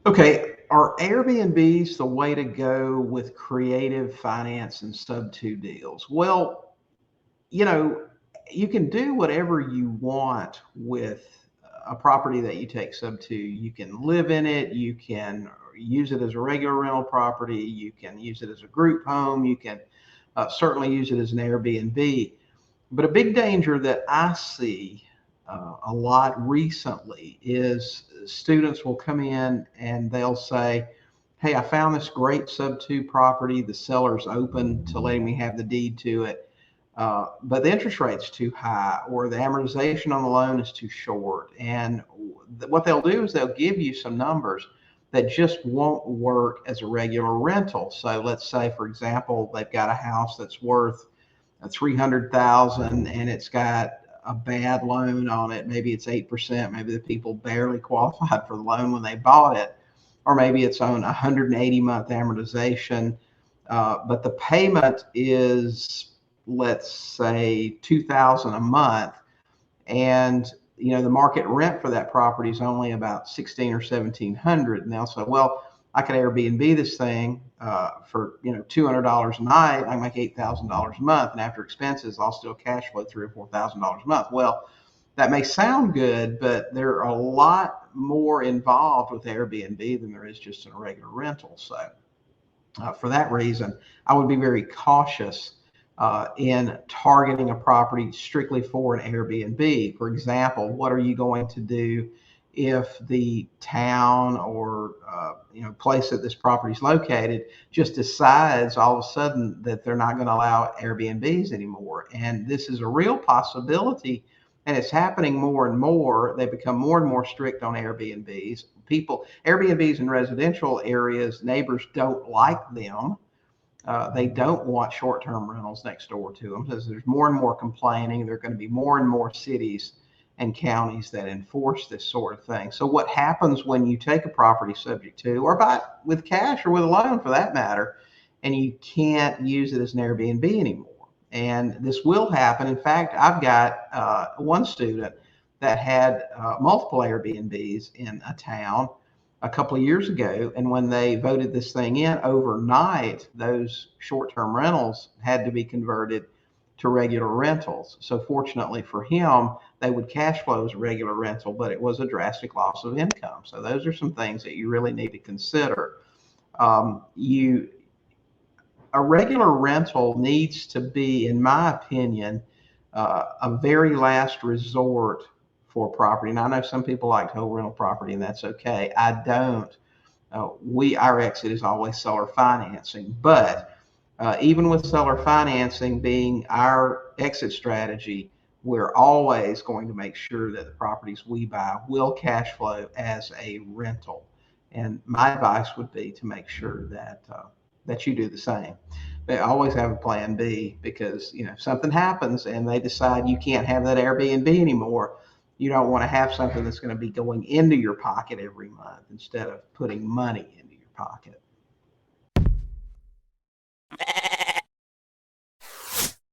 Okay, are Airbnbs the way to go with creative finance and sub-2 deals? Well, you know, you can do whatever you want with a property that you take sub-2. You can live in it, you can use it as a regular rental property, you can use it as a group home, you can certainly use it as an Airbnb. But a big danger that I see a lot recently is students will come in and they'll say, "Hey, I found this great sub-2 property. The seller's open to letting me have the deed to it, but the interest rate's too high, or the amortization on the loan is too short." And what they'll do is they'll give you some numbers that just won't work as a regular rental. So let's say, for example, they've got a house that's worth 300,000 and it's got a bad loan on it. Maybe it's 8%. Maybe the people barely qualified for the loan when they bought it, or maybe it's on 180-month amortization. But the payment is, let's say, 2,000 a month, and the market rent for that property is only about 16 or 1,700. And they'll say, well, I could Airbnb this thing for $200 a night. I make $8,000 a month, and after expenses, I'll still cash flow $3,000 or $4,000 a month. Well, that may sound good, but there are a lot more involved with Airbnb than there is just in a regular rental. So for that reason, I would be very cautious in targeting a property strictly for an Airbnb. For example, what are you going to do if the town or place that this property is located just decides all of a sudden that they're not going to allow Airbnbs anymore? And this is a real possibility, and it's happening more and more. They become more and more strict on Airbnbs. Airbnbs in residential areas, neighbors don't like them. They don't want short-term rentals next door to them, because there's more and more complaining. There are going to be more and more cities and counties that enforce this sort of thing. So what happens when you take a property subject to, or buy it with cash or with a loan for that matter, and you can't use it as an Airbnb anymore? And this will happen. In fact, I've got one student that had multiple Airbnbs in a town a couple of years ago, and when they voted this thing in overnight, those short-term rentals had to be converted to regular rentals. So fortunately for him, they would cash flow as a regular rental, but it was a drastic loss of income. So those are some things that you really need to consider. You A regular rental needs to be, in my opinion, a very last resort for property. And I know some people like to hold rental property, and that's okay. I don't. Our exit is always seller financing, but even with seller financing being our exit strategy, we're always going to make sure that the properties we buy will cash flow as a rental. And my advice would be to make sure that you do the same. They always have a plan B, because if something happens and they decide you can't have that Airbnb anymore, you don't want to have something that's going to be going into your pocket every month instead of putting money into your pocket.